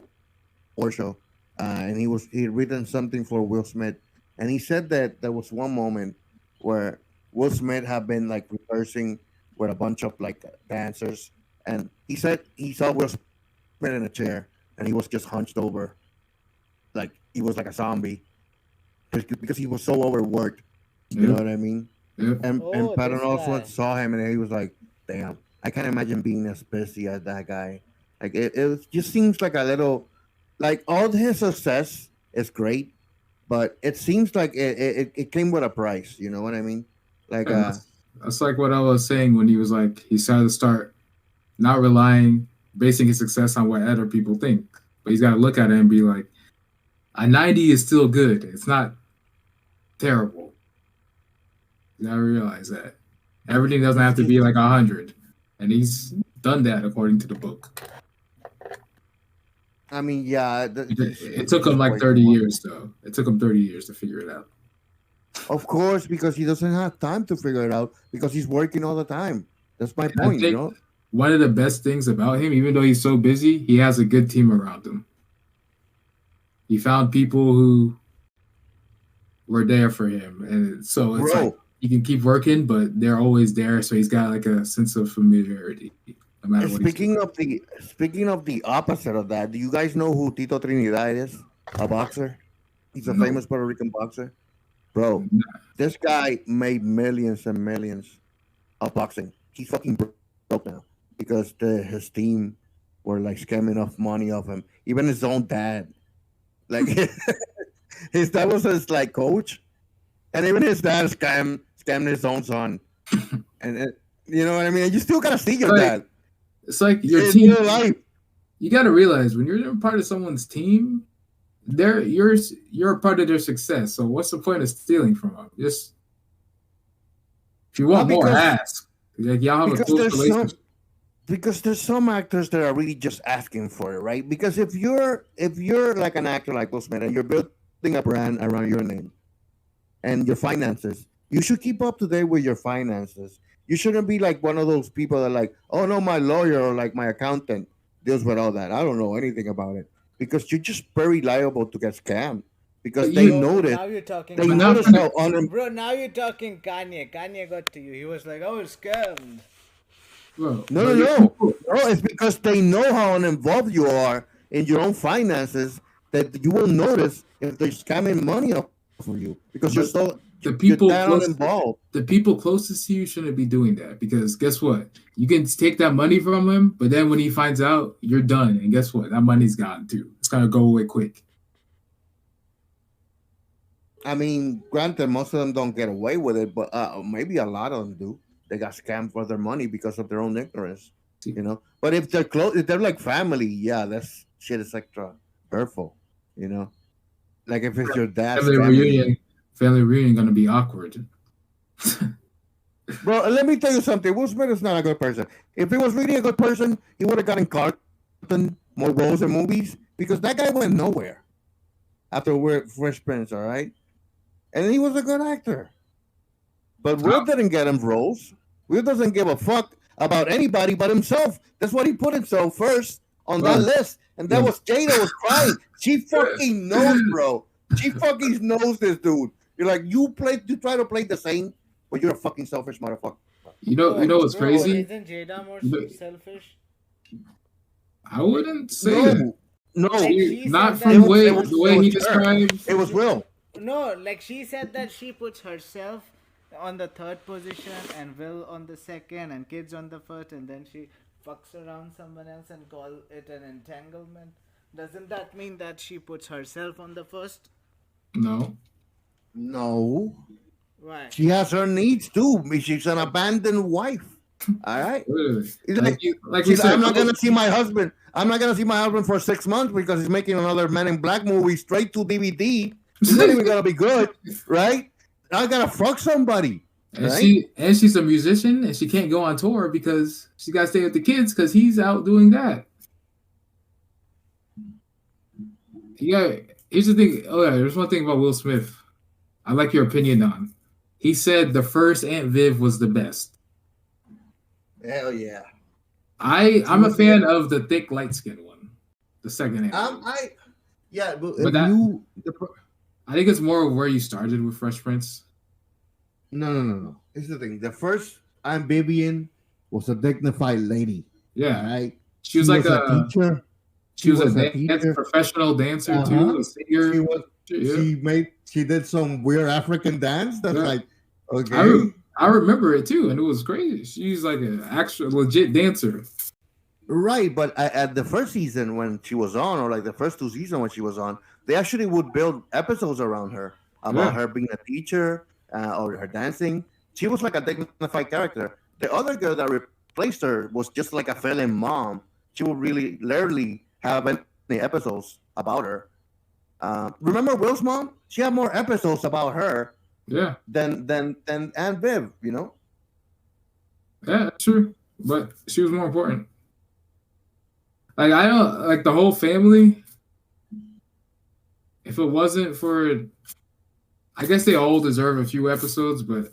award show, and he had written something for Will Smith, and he said that there was one moment where Will Smith had been like rehearsing with a bunch of like dancers, and he said he saw Will Smith in a chair, and he was just hunched over, like he was like a zombie, because he was so overworked. You know Yep. what I mean? Yep. And Oh, Patton this guy. Oswalt saw him, and he was like, "Damn, I can't imagine being as busy as that guy." Like just seems like a little, like all his success is great, but it seems like it came with a price. You know what I mean? Like And that's like what I was saying when he was like he started to start not relying, basing his success on what other people think, but he's got to look at it and be like, a 90 is still good. It's not terrible. You gotta realize that everything doesn't it's have to just, be like 100, and he's done that according to the book. I mean, yeah, It took him just like way too 30 much. years though. It took him 30 years to figure it out. Of course, because he doesn't have time to figure it out because he's working all the time. That's my And I point. think one of the best things about him, even though he's so busy, he has a good team around him. He found people who were there for him, and so it's like Bro. he can keep working, but they're always there. So he's got like a sense of familiarity, no matter And what he's doing. speaking of the opposite of that, do you guys know who Tito Trinidad is? A boxer. He's a No, famous Puerto Rican boxer. Bro, this guy made millions and millions of boxing. He's fucking broke now because his team were like scamming off money off him. Even his own dad, like his dad was his like coach, and even his dad scammed his own son. And you know what I mean? You still gotta see your like dad it's like your in team. real life. You got to realize when you're a part of someone's team, you're a part of their success. So what's the point of stealing from them? Just if you Well, want more, ask. Like y'all have a because close relationship. there's some actors that are really just asking for it, right? Because if you're like an actor like Will Smith and you're built a brand around your name and your finances, you should keep up to date with your finances. You shouldn't be like one of those people that like, oh no, my lawyer or like my accountant deals with all that. I don't know anything about it because you're just very liable to get scammed because But they you, Bro, notice now you're talking they but not notice from Kanye. the, how Bro, now you're talking Kanye. Kanye got to you. He was like, I was scammed. bro. no, no, But your no. people, No, it's because they know how uninvolved you are in your own finances that you will notice if they're scamming money off of you because but the you're that people close, uninvolved. the people closest to you shouldn't be doing that because guess what? You can take that money from him, but then when he finds out, you're done, and guess what? That money's gone too. It's gonna go away quick. I mean, granted, most of them don't get away with it, but maybe a lot of them do. They got scammed for their money because of their own ignorance, See, you know. But if they're close, if they're like family, yeah, that's shit is extra hurtful, you know. Like if it's your dad family scamming you. reunion, family reunion gonna be awkward. Bro, let me tell you something. Will Smith is not a good person. If he was really a good person, he would have gotten Carlton more roles in movies because that guy went nowhere after Fresh Prince, all right? And he was a good actor. But Will didn't get him roles. Will doesn't give a fuck about anybody but himself. That's what he put himself first on that Bro, list. And that yo, was Jada was crying. She fucking knows, bro. She fucking knows this dude. You're like, you try to play the same, but you're a fucking selfish motherfucker. you know Bro, what's bro, crazy? isn't Jada more You know, selfish? I wouldn't say that. No, no. Like She, she not said It that from was she way it the was puts it way was he her. describes. It was Will. no, like she said that she puts herself on the third position and Will on the second and kids on the first, and then she fucks around someone else and call it an entanglement. Doesn't that mean that she puts herself on the first? No, No. Why? She has her needs too. She's an abandoned wife. All right. literally. It's like Like we she's like, said, I'm not gonna see my husband. I'm not gonna see my husband for 6 months because he's making another Men in Black movie straight to DVD. It's not even gonna be good, right? I gotta fuck somebody, right? and she's a musician and she can't go on tour because she got to stay with the kids because he's out doing that. Yeah, here's the thing. Oh yeah, there's one thing about Will Smith. I like your opinion on. He said the first Aunt Viv was the best. Hell yeah. She I'm a was fan the of the thick light skinned one, the second Aunt Viv. I yeah, but But if that you I think it's more of where you started with Fresh Prince. no. Here's the thing. The first amphibian was a dignified lady. All Yeah, right. she was She like was a a teacher. she She was a was a dance teacher. professional dancer too, Uh-huh. a She singer. was Yeah, she did some weird African dance that's yeah. like I re- okay. I remember it too, and it was crazy. She's like an actual legit dancer. Right, but at the first season when she was on, or like the first two seasons when she was on, they actually would build episodes around her about Yeah, her being a teacher or her dancing. She was like a dignified character. The other girl that replaced her was just like a failing mom. She would really rarely have any episodes about her. Remember Will's mom? She had more episodes about her yeah, than Aunt Viv. You know. yeah. That's true, but she was more important. Like I don't like the whole family. If it wasn't for, I guess they all deserve a few episodes, but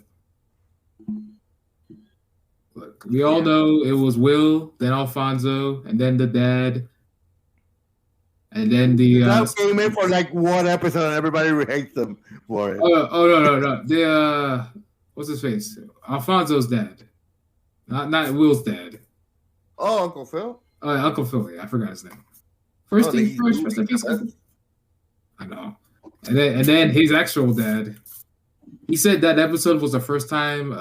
look, we all Yeah. know it was Will, then Alfonso, and then the dad, and then The the dad came in for like one episode and everybody hates them for it. oh no the what's his face, Alfonso's dad, not Will's dad. Oh, Uncle Phil. Uncle Phil. Yeah, I forgot his name. Oh, First things first. First things first. I know. And then his actual dad. He said that episode was the first time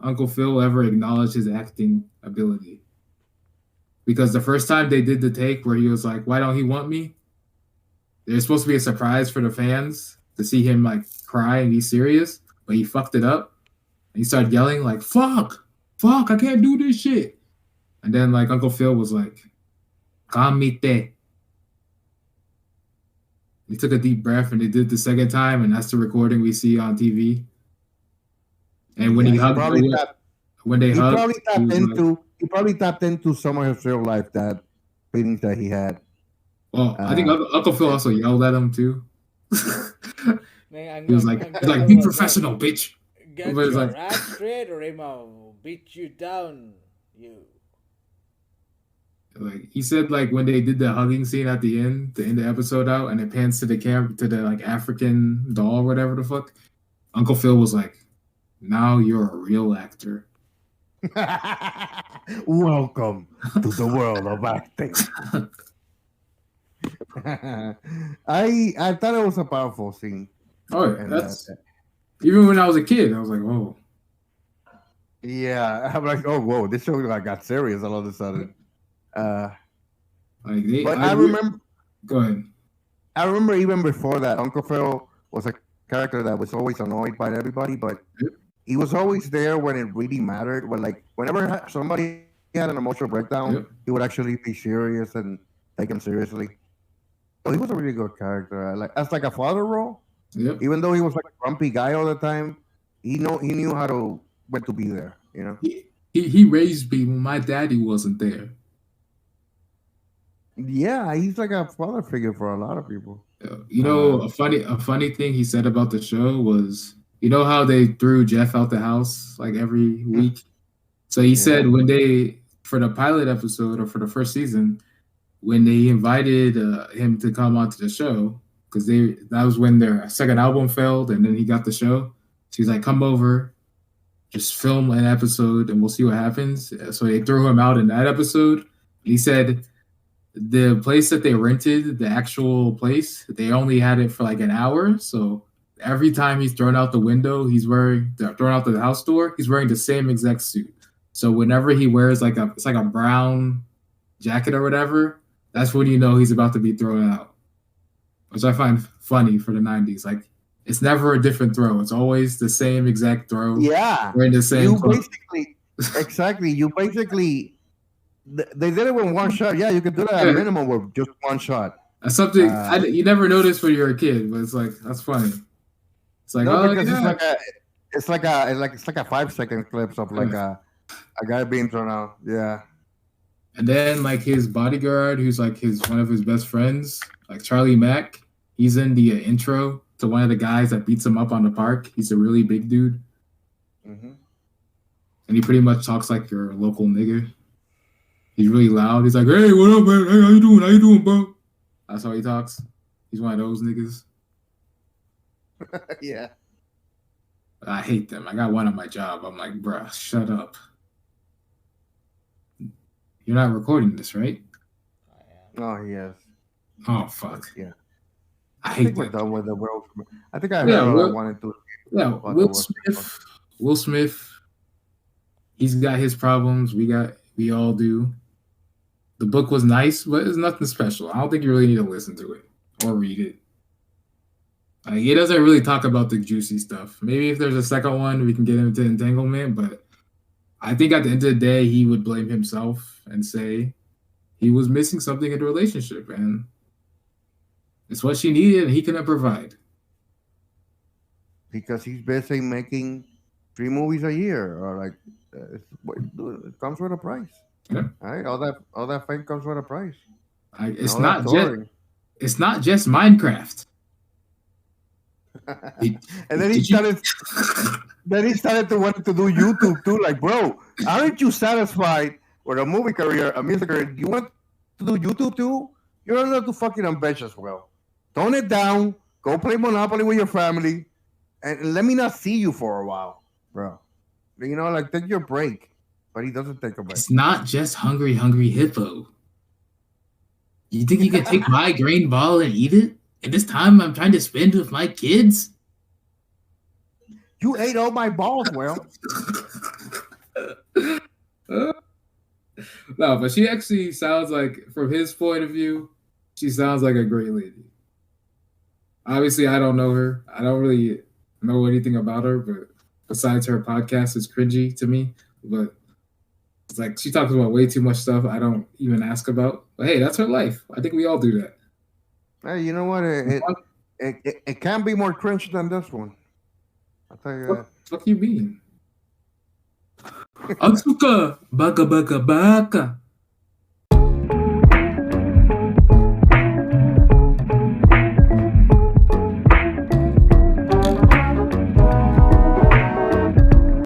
Uncle Phil ever acknowledged his acting ability. Because the first time they did the take where he was like, "Why don't he want me?" There's supposed to be a surprise for the fans to see him like cry and be serious, but he fucked it up. And he started yelling like, "Fuck, fuck, I can't do this shit." And then like Uncle Phil was like, "Kamite." He took a deep breath and they did the second time, and that's the recording we see on TV. And when Yeah, he he hugged, probably tapped. when they He hugged, probably he tapped was like, into. He probably tapped into some of his real life that feelings that he had. well, I think Uh, Uncle Phil also yelled at him too. Man, He was like, Uncle be was like, professional, bitch. get But it's your like, act straight or I'ma beat you down, you. like he said, like when they did the hugging scene at the end to end the episode out, and it pans to the to the like African doll, whatever the fuck. Uncle Phil was like, now you're a real actor. Welcome to the world of acting. I thought it was a powerful scene, Oh yeah, and that's even when I was a kid, I was like, oh, yeah, I'm like, oh whoa, this show like got serious all of a sudden. Uh, like they. but Go ahead. I remember even before that, Uncle Phil was a character that was always annoyed by everybody, but he was always there when it really mattered. When like whenever somebody had an emotional breakdown, Yep. he would actually be serious and take him seriously. So he was a really good character. Like as like a father role, Yep. even though he was like a grumpy guy all the time, he knew how to when to be there. You know. He raised me when my daddy wasn't there. Yeah, he's like a father figure for a lot of people. You know, Uh, a funny thing he said about the show was, you know how they threw Jeff out the house like every week. So he yeah. said when they for the pilot episode or for the first season, when they invited him to come onto the show, because that was when their second album failed, and then he got the show. So he's like, come over, just film an episode, and we'll see what happens. So they threw him out in that episode. He said the place that they rented, the actual place, they only had it for like an hour. So every time he's thrown out the window, thrown out the house door, he's wearing the same exact suit. So whenever he wears it's like a brown jacket or whatever, that's when you know he's about to be thrown out. Which I find funny for the 90s. Like it's never a different throw. It's always the same exact throw. Yeah, Wearing the same you clothes. basically exactly. You basically they did it with one shot. Yeah, you could do that Yeah. at minimum with just one shot. That's something you never noticed when you're a kid, but it's like that's funny. It's like, No, oh because yeah. it's like a 5 second clips of like a guy being thrown out. Yeah. And then like his bodyguard, who's like one of his best friends, like Charlie Mack, he's in the intro to one of the guys that beats him up on the park. He's a really big dude, Mm-hmm. and he pretty much talks like your local nigga. He's really loud. He's like, "Hey, what up, man? Hey, how you doing? How you doing, bro?" That's how he talks. He's one of those niggas. Yeah. I hate them. I got one on my job. I'm like, bruh, shut up. You're not recording this, right? Oh yes. Oh fuck. Yeah. I I hate think we're that. done with the world. I think I heard Yeah, all I wanted to. Yeah, about the Will world. Smith. Will Smith. He's got his problems. We all do. The book was nice, but it's nothing special. I don't think you really need to listen to it or read it. He doesn't really talk about the juicy stuff. Maybe if there's a second one, we can get into entanglement. But I think at the end of the day, he would blame himself and say he was missing something in the relationship, and it's what she needed, and he couldn't provide. Because he's busy making 3 movies a year, or like it comes with a price. Yeah. All right, all that fame comes with a price. It's All not that just touring. it's not just Minecraft. And then he started. Then he started to want to do YouTube too. Like, bro, aren't you satisfied with a movie career, a music career? You want to do YouTube too? You're allowed to fucking ambitious, bro. Tone it down. Go play Monopoly with your family, and let me not see you for a while, bro. You know, like take your break. But he doesn't take a break. It's not just Hungry Hungry Hippo. You think you can take my green ball and eat it? And this time I'm trying to spend with my kids? You ate all my balls, well. No, but she actually sounds like, from his point of view, she sounds like a great lady. Obviously, I don't know her. I don't really know anything about her, but besides her podcast, it's cringy to me. But it's like she talks about way too much stuff I don't even ask about. But hey, that's her life. I think we all do that. Hey, you know what? It can't be more cringe than this one. I'll tell you that. Fuck you mean? Asuka, baka baka baka.